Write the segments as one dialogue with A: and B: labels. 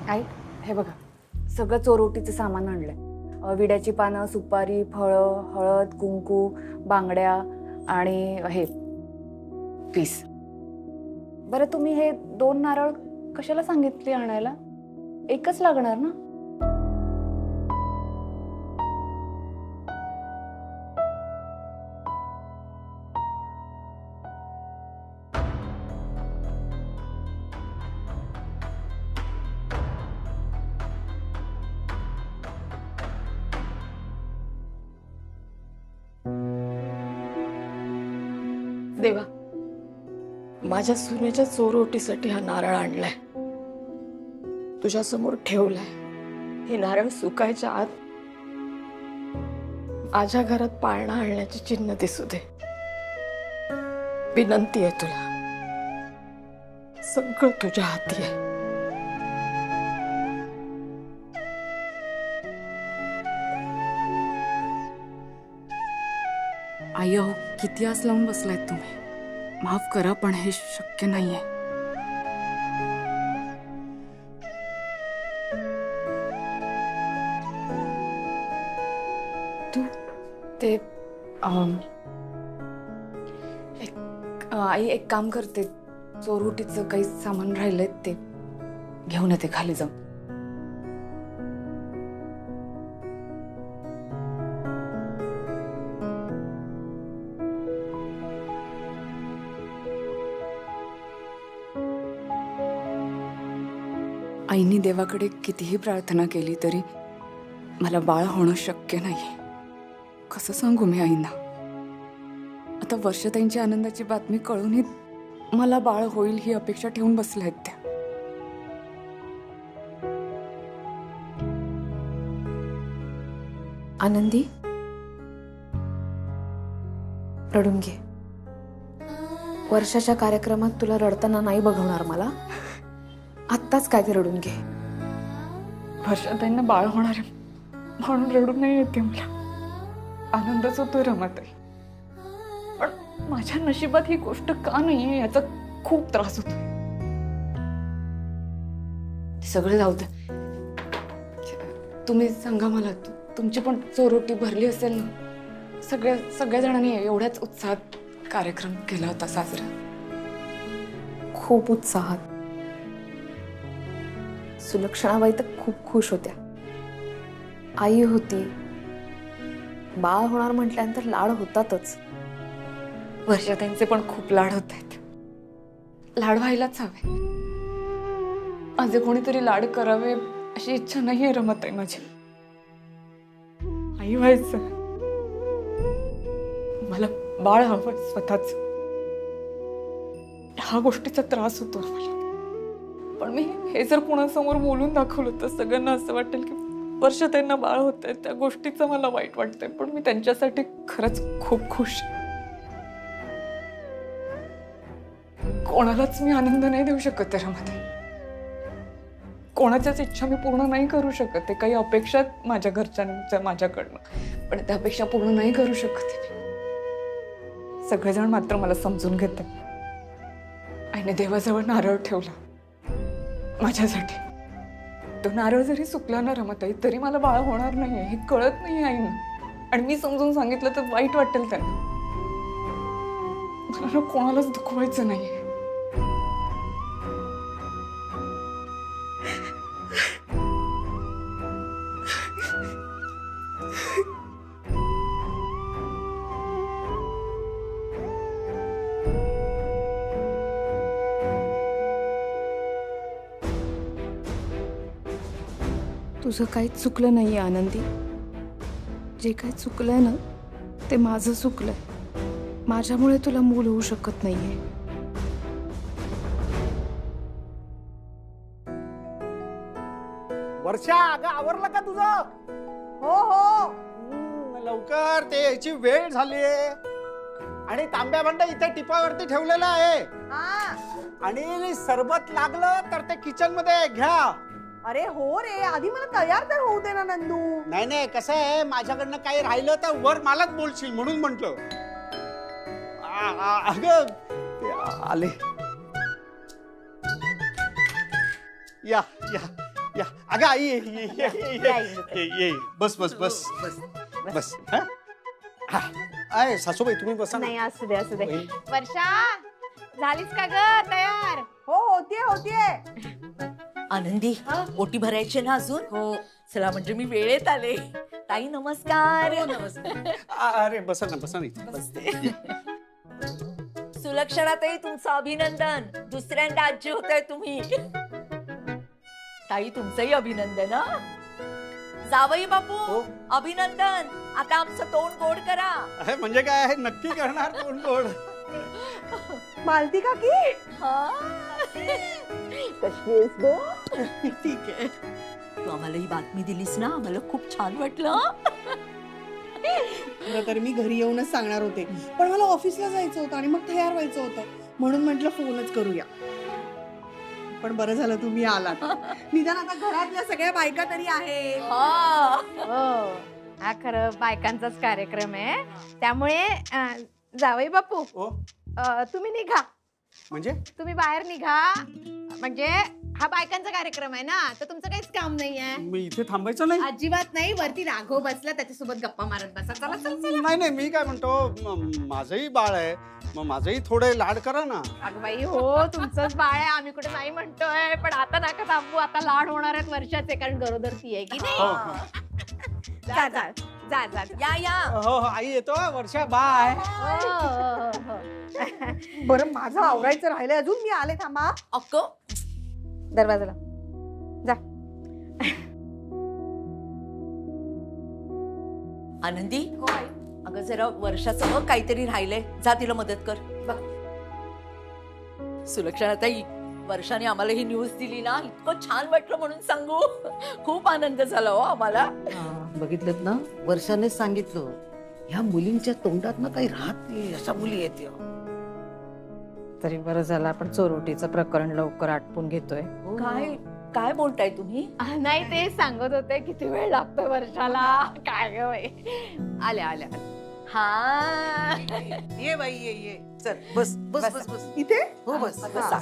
A: आई हे बघा सगळं चोरोटीचं सामान आणलंय. विड्याची पानं, सुपारी, फळं, हळद, कुंकू, बांगड्या आणि हे पीस. बरं तुम्ही हे 2 नारळ कशाला सांगितले आणायला? एकच लागणार ना?
B: देवा, माझ्या सुनेच्या चोरोटीसाठी हा नारळ आणलाय, तुझ्या समोर ठेवलाय. हे नारळ सुकायच्या आत माझ्या घरात पाळणा आणण्याची चिन्ह दिसू दे. विनंती आहे तुला, सगळं तुझ्या हाती आहे.
A: आई अहो किती आस लावून बसलायत तुम्ही. माफ करा पण हे शक्य नाहीये. तू ते आई एक काम करते, चोरहुटीचं काही सामान राहिलंय ते घेऊन येते खाली जाऊन. आईनी देवाकडे कितीही प्रार्थना केली तरी मला बाळ होणं शक्य नाही. कसं सांगू मी आईंना? आता वर्षताईंची आनंदाची बातमी कळूनही मला बाळ होईल ही अपेक्षा ठेवून बसल्या आहेत त्या. आनंदी रडून घे. वर्षाच्या कार्यक्रमात तुला रडताना नाही बघवणार मला. आत्ताच काय ते रडून घे. वर्षाताईंना बाळ होणार म्हणून रडून नाही येते मला. आनंदच होतो रमाताई, पण माझ्या नशिबात ही गोष्ट का नाहीये याचा खूप त्रास होतो. सगळं जाऊ दे. तुम्ही सांगा मला, तुमची पण चोरोटी भरली असेल ना? सगळ्या जणांनी एवढ्याच उत्साहात कार्यक्रम केला होता साजरा. खूप उत्साहात. सुलक्षणाबाई तर खूप खुश होत्या. आई होती. बाळ होणार म्हटल्यानंतर लाड होतातच. वर्षाताईंचे पण खूप लाड होत आहेत. लाड व्हायलाच हवे. माझे कोणीतरी लाड करावे अशी इच्छा नाहीये रमाताई माझी. आई व्हायचं, मला बाळ हवं स्वतःच. ह्या गोष्टीचा त्रास होतो मला. पण मी हे जर कोणासमोर बोलून दाखवलं तर सगळ्यांना असं वाटेल की वर्षाताईंना बाळ होतंय. त्या गोष्टीचं मला वाईट वाटतंय, पण मी त्यांच्यासाठी खरंच खूप खुश. कोणालाच मी आनंद नाही देऊ शकत रमाताई. कोणाच्याच इच्छा मी पूर्ण नाही करू शकत. ते काही अपेक्षा माझ्या घरच्यांच्या माझ्याकडनं, पण त्या अपेक्षा पूर्ण नाही करू शकत. सगळेजण मात्र मला समजून घेतात. आईने देवाजवळ नारळ ठेवला माझ्यासाठी. तो नारळ जरी सुकला ना रमाताई, तरी मला बाळ होणार नाहीये हे कळत नाही आईना. आणि मी समजून सांगितलं तर वाईट वाटेल त्यांना. मला कोणालाच दुखवायचं नाहीये. तुझं काहीच चुकलं नाहीये आनंदी. जे काही चुकलंय ना ते माझं चुकलंय. माझ्यामुळे तुला मूल होऊ शकत नाहीये.
C: वर्षा, अगं आवरलं का तुझं? हो हो. लवकर, ते याची वेळ झालीये. आणि तांब्या भांडा इथे टिपावरती ठेवलेला आहे. आणि सरबत लागलं तर ते किचन मध्ये घ्या.
D: अरे हो रे, आधी मला तयार तर होऊ दे ना नंदू.
C: नाही नाही, कसं आहे, माझ्याकडनं काही राहिलं तर वर मलाच बोलशील म्हणून म्हंटल. अगं आले. या या या अगं आई ये, ये, ये, ये, ये. बस बस बस बस हा? हा. आहे सासूबाई तुम्ही बसा ना.
E: नाही असू दे असू दे.
C: वहिनी.
E: वर्षा झालीस का ग तयार?
D: हो होतीये होतीये.
F: आनंदी ओटी भरायची ना अजून हो चला म्हणजे मी वेळेत आले ताई नमस्कार
C: अरे बसा ना बसा ना इथे.
F: सुलक्षणाताई तुमचं अभिनंदन दुसऱ्यांदा आजी होताय तुम्ही ताई तुमचंही अभिनंदन हा जावई बापू
C: हो.
F: अभिनंदन आता आमचं तोंड गोड करा
C: आहे म्हणजे काय आहे नक्की करणार कोण कोण.
D: मालती काकी
F: हा. कशी आहेस ग ठीक आहे तू आम्हाला ही बातमी दिलीस ना आम्हाला खूप छान वाटलं
D: खरं तर मी घरी येऊनच सांगणार होते, पण मला ऑफिसला जायचं होतं आणि मग तयार व्हायचं होतं, म्हणून म्हटलं फोनच करूया. पण बरं झालं तुम्ही आलात. निदान आता घरातल्या सगळ्या बायका तरी आहेत.
F: हा
E: हो हा खरं बायकांचाच कार्यक्रम आहे त्यामुळे जावई बापू
C: ओ
E: तुम्ही निघा.
C: म्हणजे
E: तुम्ही बाहेर निघा म्हणजे हा बायकांचा कार्यक्रम आहे ना तर तुमचं काहीच काम नाहीये.
C: मी इथे थांबायचं नाही.
E: अजिबात नाही. वरती राघव बसला त्याच्यासोबत गप्पा मारत बसा. चला चला चला.
C: नाही नाही मी काय म्हणतो माझंही बाळ आहे मग माझंही थोडे लाड करा ना.
E: अगं बाई हो तुमचंच बाळ आहे आम्ही कुठे नाही म्हणतोय पण आता नका थांबू. आता लाड होणार आहेत वर्षाचे कारण गरोदर ती आहे की
C: हो,
E: नाही. जा जा जा जा जा.
F: या या
C: हो हो आई येतो वर्षा बाय.
E: हो, हो, हो.
D: बरं माझं आवरायचं राहिलंय अजून, मी आले थांबा.
F: अक्को
E: दरवाजाला जा.
F: आनंदी अगं जरा वर्षाचं बघ काहीतरी राहिलंय जा तिला मदत कर सुलक्षणाताई वर्षाने आम्हाला ही न्यूज दिली ना इतकं छान वाटलं म्हणून सांगू खूप आनंद झाला हो आम्हाला
G: बघितलं ना वर्षाने सांगितलं ह्या मुलींच्या तोंडात ना काही राहत नाही अशा मुली येते.
B: तरी बरं झालं आपण चोरोटीचं प्रकरण लवकर आटपून घेतोय.
F: काय काय बोलताय तुम्ही
E: नाही ते सांगत होते किती वेळ लागतोय वर्षाला. काय ग बाई. आल्या आल्या
F: हा
G: ये बाई ये चल बस बस बस बस
D: इथे
G: हो बस
F: बसा.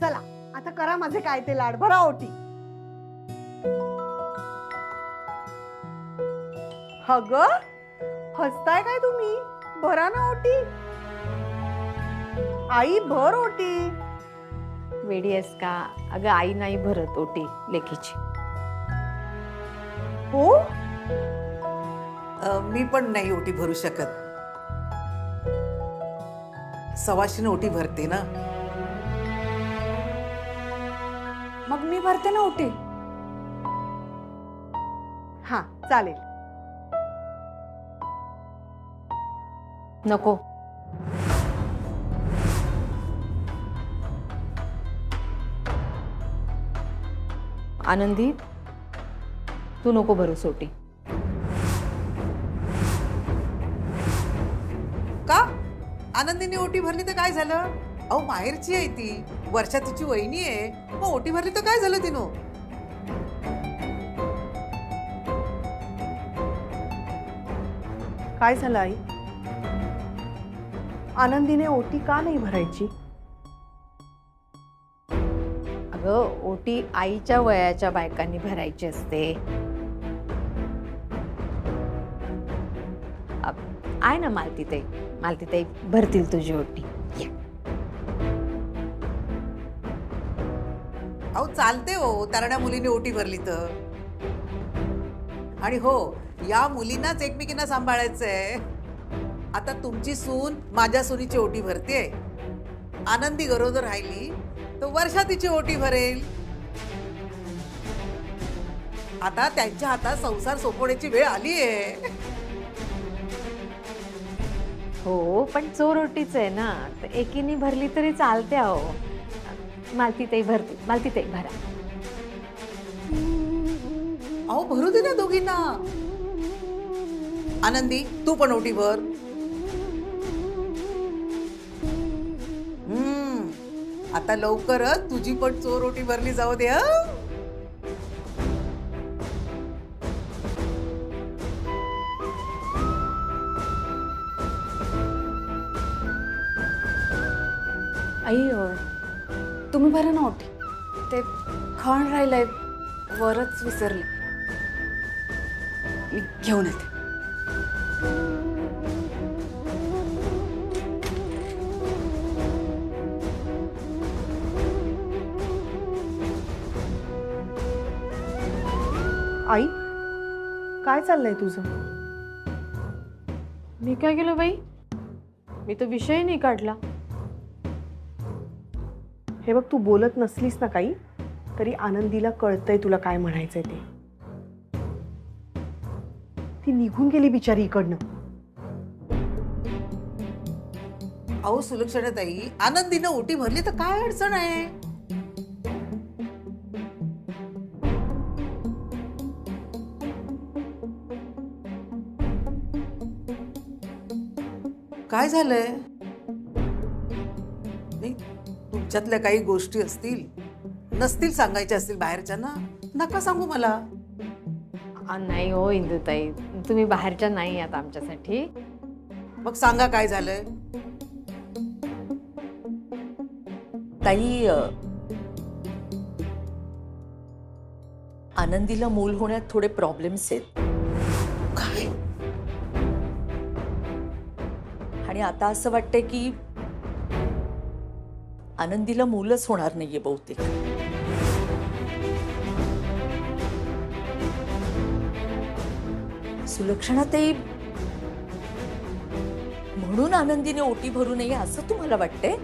D: चला आता करा माझे काय ते लाड, भरा ओटी. हग हसताय काय तुम्ही? भरा ना ओटी. आई भर ओटी.
E: वेडी आहेस का? अगं आई नाही भरत ओटी लेकीची.
D: हो
G: मी पण नाही ओटी भरू शकत. सवाशीने ओटी भरते ना.
A: मग मी भरते ना ओटी.
D: हा चालेल.
E: नको आनंदी तू नको भरूस ओटी.
G: का आनंदीने ओटी भरली तर काय झालं? अहो माहेरची आहे ती वर्षा तिची वहिनी आहे मग ओटी भरली तर काय झालं तिनं?
D: काय झालं आई? आनंदीने ओटी का नाही भरायची?
E: अगं ओटी आईच्या वयाच्या बायकांनी भरायची असते. आहे ना मालतीताई भरतील तुझी ओटी.
G: अहो चालते हो तरण्या मुलीने ओटी भरली तर. आणि हो या मुलींनाच एकमेकींना सांभाळायचंय. आता तुमची सून माझ्या सुनीची ओटी भरते. आनंदी गरोदर राहिली तर वर्षा तिची ओटी भरेल. आता त्यांच्या हातात संसार सोपवण्याची वेळ आली आहे.
E: हो पण चोर ओटीच आहे ना तर एकीने भरली तरी चालते. अहो मालतीताई भरते. मालतीताई भरा.
G: अहो भरू दे ना दोघींना. आनंदी तू पण ओटी भर. आता लवकरच तुझी पण चोर ओटी भरली जाऊ दे.
A: आई तुम्ही भरा ना ओटी. ते खण राहिलंय, वरच विसरले. मी घेऊन येते.
D: आई काय चाललंय तुझं?
E: मी काय केलं बाई? मी तर विषय नाही काढला.
D: हे बघ, तू बोलत नसलीस ना काही तरी आनंदीला कळतंय तुला काय म्हणायचंय ते. ती निघून गेली बिचारी इकडनं.
G: अहो सुलक्षणाताई, आनंदीनं ओटी भरली तर काय अडचण आहे? काय झालंय? नाही, तुमच्यातल्या काही गोष्टी असतील, नसतील सांगायच्या असतील बाहेरच्यांना, नका सांगू मला.
E: नाही हो इंदुताई, तुम्ही बाहेरच्या नाही आता आमच्यासाठी.
G: मग सांगा काय झालंय?
F: ताई, आनंदीला मूल होण्यात थोडे प्रॉब्लेम्स आहेत.
G: काय?
F: आणि आता असं वाटतंय की आनंदीला मूलच होणार नाहीये बहुतेक. सुलक्षणाताई, म्हणून आनंदीने ओटी भरू नये असं तुम्हाला वाटतंय?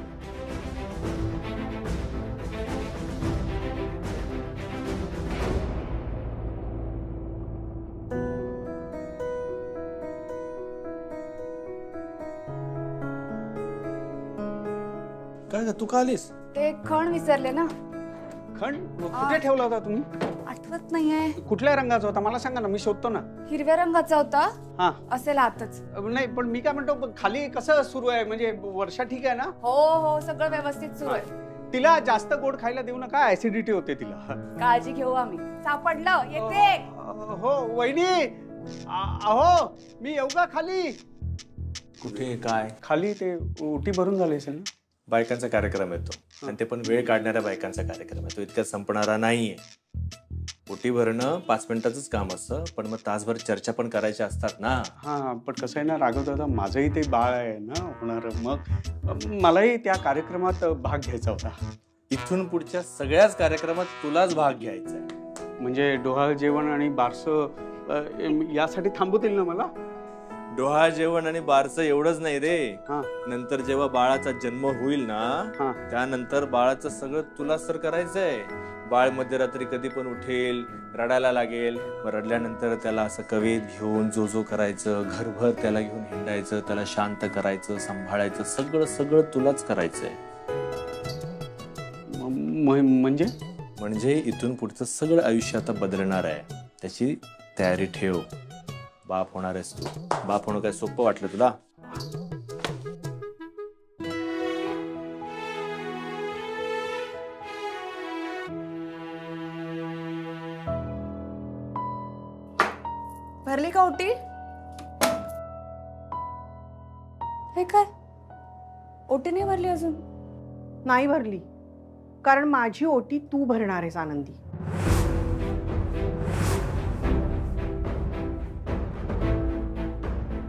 C: काय ग, तू का आलीस?
A: ते खण विसरले ना.
C: खण कुठे ठेवला होता तुम्ही?
A: आठवत नाहीये.
C: कुठल्या रंगाचा होता मला सांगा ना, मी शोधतो ना.
A: हिरव्या रंगाचा होता.
C: हा
A: असेल आतच.
C: नाही, पण मी काय म्हणतो, खाली कसं सुरू आहे? म्हणजे वर्षा ठीक आहे ना?
A: हो हो, सगळं व्यवस्थित सुरू आहे.
C: तिला जास्त गोड खायला देऊ नका, ऍसिडिटी होते तिला.
A: काळजी घेऊ आम्ही. सापडलं, येते.
C: हो वहिनी, अहो मी येऊ का खाली?
H: कुठे काय?
C: खाली ते ओटी भरून झाली असेल ना.
H: बायकांचा कार्यक्रम येतो आणि ते पण वेळ काढणाऱ्या बायकांचा कार्यक्रम आहे. तो इतक्या संपणारा नाहीये. ओटी भरणं 5 मिनिटाचंच काम असतं, पण मग तासभर चर्चा पण करायच्या असतात ना.
C: हा, पण कसं आहे ना राघव दादा, माझंही ते बाळ आहे ना होणार, मग मलाही त्या कार्यक्रमात भाग घ्यायचा होता.
H: इथून पुढच्या सगळ्याच कार्यक्रमात तुलाच भाग घ्यायचा आहे.
C: म्हणजे डोहाळ जेवण आणि बारसं यासाठी थांबवतील ना मला?
H: डोहाळ जेवण आणि बारसं एवढंच नाही रे.
C: हा.
H: नंतर जेव्हा बाळाचा जन्म होईल ना,
C: हा.
H: त्यानंतर बाळाचं सगळं तुलाच तर करायचंय. बाळ मध्यरात्री कधी पण उठेल, रडायला लागेल, मग रडल्यानंतर त्याला असं कवेत घेऊन जो जो करायचं, घरभर त्याला घेऊन हिंडायचं, त्याला शांत करायचं, सांभाळायचं, सगळं सगळं तुलाच करायचंय.
C: म्हणजे
H: इथून पुढचं सगळं आयुष्य आता बदलणार आहे. त्याची तयारी ठेव. बाप होणार आहेस तू. बाप होणं काय सोपं वाटलं तुला?
A: भरली का ओटी? हे काय, ओटी नाही भरली अजून?
D: नाही भरली, कारण माझी ओटी तू भरणार आहेस आनंदी.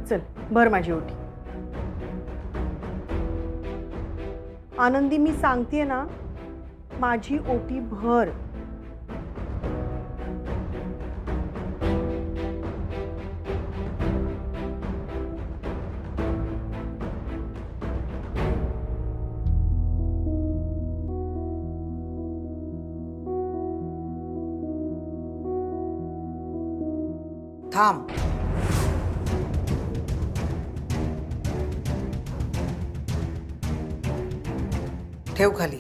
D: चल भर माझी ओटी. आनंदी, मी सांगतेय ना, माझी ओटी भर.
G: थांब. ठेव खाली.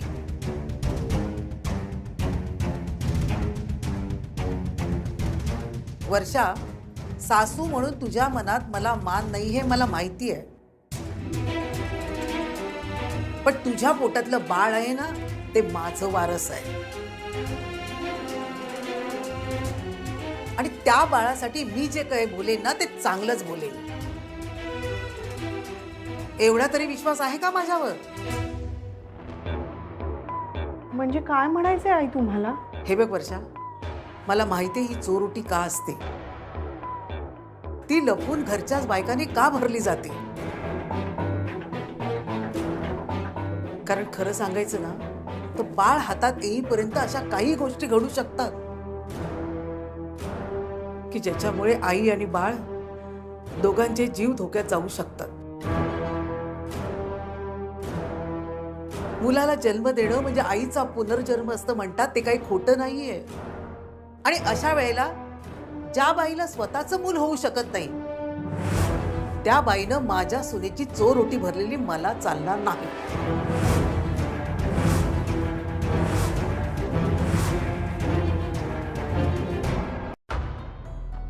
G: वर्षा, सासू म्हणून तुझ्या मनात मला मान नाही हे मला माहिती आहे, पण तुझ्या पोटातलं बाळ आहे ना, ते माझं वारस आहे. आणि त्या बाळासाठी मी जे काही बोलेन ना, ते चांगलंच बोलेन. एवढा तरी विश्वास आहे का माझ्यावर?
D: म्हणजे काय म्हणायचंय आई तुम्हाला?
G: हे बघ वर्षा, मला माहिती आहे ही चोरोटी का असते, ती लपून घरच्याच बायकांनी का भरली जाते. कारण खरं सांगायचं ना तर बाळ हातात येईपर्यंत अशा काही गोष्टी घडू शकतात की ज्याच्यामुळे आई आणि बाळ दोघांचे जीव धोक्यात जाऊ शकतात. मुलाला जन्म देणं म्हणजे आईचा पुनर्जन्म असतं म्हणतात, ते काही खोटं नाहीये. आणि अशा वेळेला ज्या बाईला स्वतःचं मूल होऊ शकत नाही त्या बाईनं माझ्या सुनेची चोरोटी भरलेली मला चालणार नाही.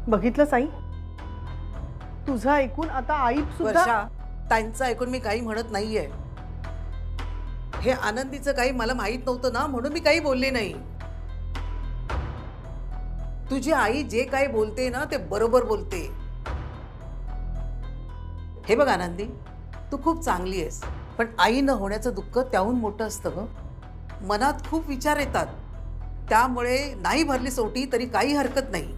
D: बघितलं साई, तुझं ऐकून आता आई सुद्धा.
G: वर्षा, त्यांचं ऐकून मी काही म्हणत नाहीये. हे आनंदीचं काही मला माहित नव्हतं ना, म्हणून मी काही बोलले नाही. तुझी आई जे काही बोलते ना ते बरोबर बोलते. हे बघ आनंदी, तू खूप चांगली आहेस, पण आई न होण्याचं दुःख त्याहून मोठं असतं ग. मनात खूप विचार येतात, त्यामुळे नाही भरली सोटी तरी काही हरकत नाही.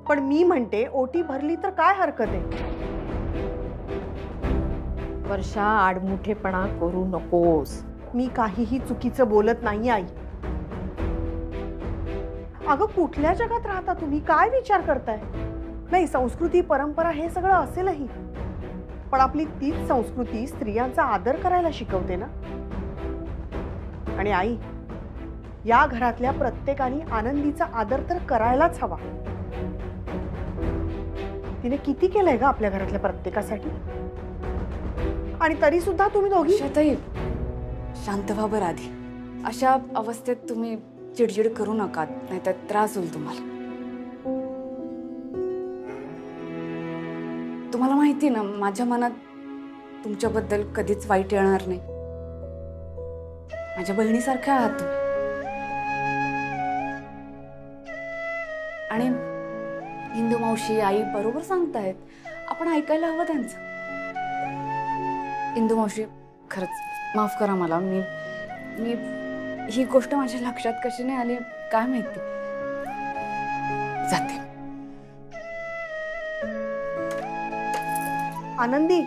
D: पण मी म्हणते ओटी भरली तर काय हरकत आहे?
B: वर्षा, आडमुठेपणा करू नकोस.
D: मी काहीही चुकीचं बोलत नाही आई. अगं कुठल्या जगात राहता तुम्ही? काय विचार करताय? नाही, संस्कृती परंपरा हे सगळं असेलही, पण आपली तीच संस्कृती स्त्रियांचा आदर करायला शिकवते ना. आणि आई, या घरातल्या प्रत्येकाने आनंदीचा आदर तर करायलाच हवा. तिने किती केलंय ग आपल्या घरातल्या प्रत्येकासाठी, आणि तरी सुद्धा तुम्ही दोघी.
A: वर्षाताई, शांत व्हा बरं आधी. अशा अवस्थेत तुम्ही चिडचिड करू नका, नाहीतर त्रास होईल तुम्हाला. तुम्हाला माहिती ना, माझ्या मनात तुमच्याबद्दल कधीच वाईट येणार नाही. माझ्या बहिणीसारख्या आहात तुम्ही. आणि इंदू मावशी, आई बरोबर सांगतायत, आपण ऐकायला हवं त्यांचं. इंदू मावशी, खरंच माफ करा मला. मी ही गोष्ट माझ्या लक्षात कशी नाही आली काय माहिती. जाते.
D: आनंदी,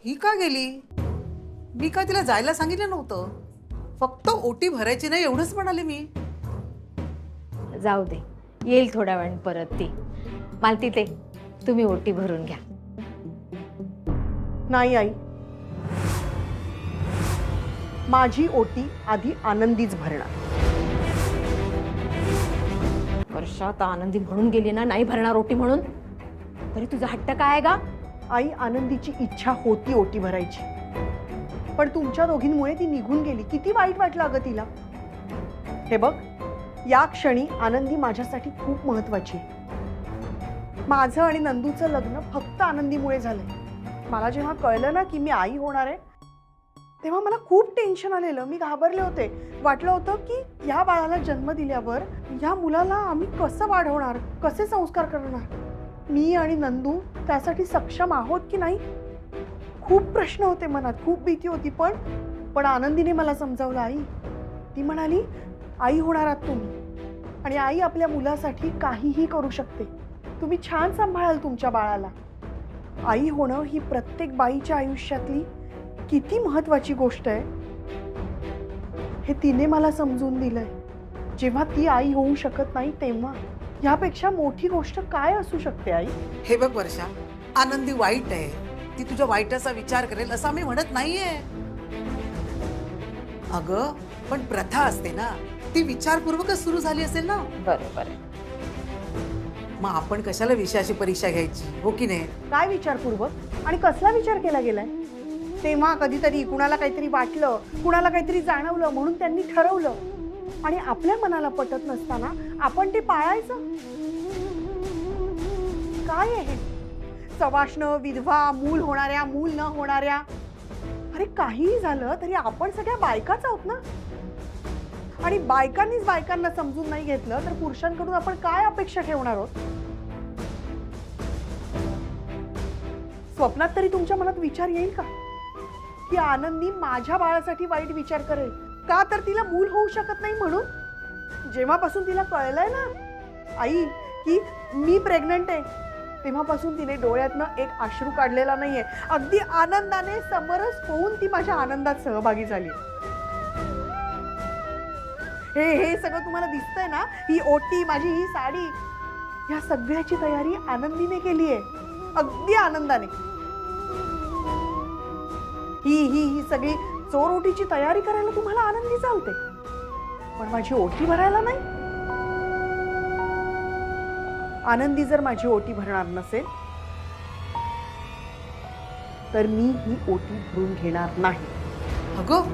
G: ही का गेली? मी काय तिला जायला सांगितलं नव्हतं, फक्त ओटी भरायची नाही एवढंच म्हणाले मी.
E: जाऊ दे, येईल थोड्या वेळ परत ती. मालती ते तुम्ही ओटी भरून घ्या.
D: नाही आई, माझी ओटी आधी आनंदीच भरणार.
B: वर्षा, आता आनंदी म्हणून गेली ना नाही भरणार ओटी म्हणून, तरी तुझा हट्ट काय आहे का?
D: आई, आनंदीची इच्छा होती ओटी भरायची, पण तुमच्या दोघींमुळे ती निघून गेली. किती वाईट वाटलं अगं तिला. हे बघ, या क्षणी आनंदी माझ्यासाठी खूप महत्वाची आहे. माझं आणि नंदूचं लग्न फक्त आनंदीमुळे झालंय. मला जेव्हा कळलं ना की मी आई होणार आहे, तेव्हा मला खूप टेन्शन आलेलं. मी घाबरले होते. वाटलं होतं की या बाळाला जन्म दिल्यावर या मुलाला आम्ही कसं वाढवणार, कसे संस्कार करणार, मी आणि नंदू त्यासाठी सक्षम आहोत की नाही. खूप प्रश्न होते मनात, खूप भीती होती. पण आनंदीने मला समजावलं. आई, ती म्हणाली, आई होणार आहात तुम्ही, आणि आई आपल्या मुलासाठी काहीही करू शकते. तुम्ही छान सांभाळाल तुमच्या बाळाला. आई होणं ही प्रत्येक बाईच्या आयुष्यातली किती महत्वाची गोष्ट आहे हे तिने मला समजून दिलंय. जेव्हा ती आई होऊ शकत नाही तेव्हा यापेक्षा मोठी गोष्ट काय असू शकते आई?
G: हे बघ वर्षा, आनंदी वाईट आहे, ती तुझ्या वाईटाचा विचार करेल असं मी म्हणत नाहीये. अगं पण प्रथा असते ना, ती विचारपूर्वकच सुरू झाली असेल ना.
B: बरोबर आहे.
G: मग आपण कशाला विषयाची परीक्षा घ्यायची, हो की नाही?
D: काय विचारपूर्वक आणि कसला विचार केला गेलाय? तेव्हा कधीतरी कुणाला काहीतरी वाटलं, कुणाला काहीतरी जाणवलं म्हणून त्यांनी ठरवलं, आणि आपल्या मनाला पटत नसताना आपण ते पाळायचं. काय आहे सवाष्ण, विधवा, मूल होणाऱ्या, मूल न होणाऱ्या, अरे काहीही झालं तरी आपण सगळ्या बायकाच आहोत ना. आणि बायकांनीच बायकांना समजून नाही घेतलं तर पुरुषांकडून आपण काय अपेक्षा ठेवणार आहोत? स्वप्नात तरी तुमच्या मनात विचार येईल का की आनंदी माझ्या बाळासाठी वाईट विचार करेल का, तर तिला मूल होऊ शकत नाही म्हणून. जेव्हापासून तिला कळलंय ना आई की मी प्रेग्नंट आहे, तेव्हापासून तिने डोळ्यातनं एक अश्रू काढलेला नाहीये. अगदी आनंदाने समरस होऊन ती माझ्या आनंदात सहभागी झाली. हे सगळं तुम्हाला दिसतंय ना, ही ओटी, माझी ही साडी, या सगळ्याची तयारी आनंदीने केली आहे, अगदी आनंदाने. ही सगळी चोर ओटीची तयारी करायला तुम्हाला आनंदी चालते, पण माझी ओटी भरायला नाही. आनंदी जर माझी ओटी भरणार नसेल तर मी ही ओटी भरून घेणार नाही.
G: अगं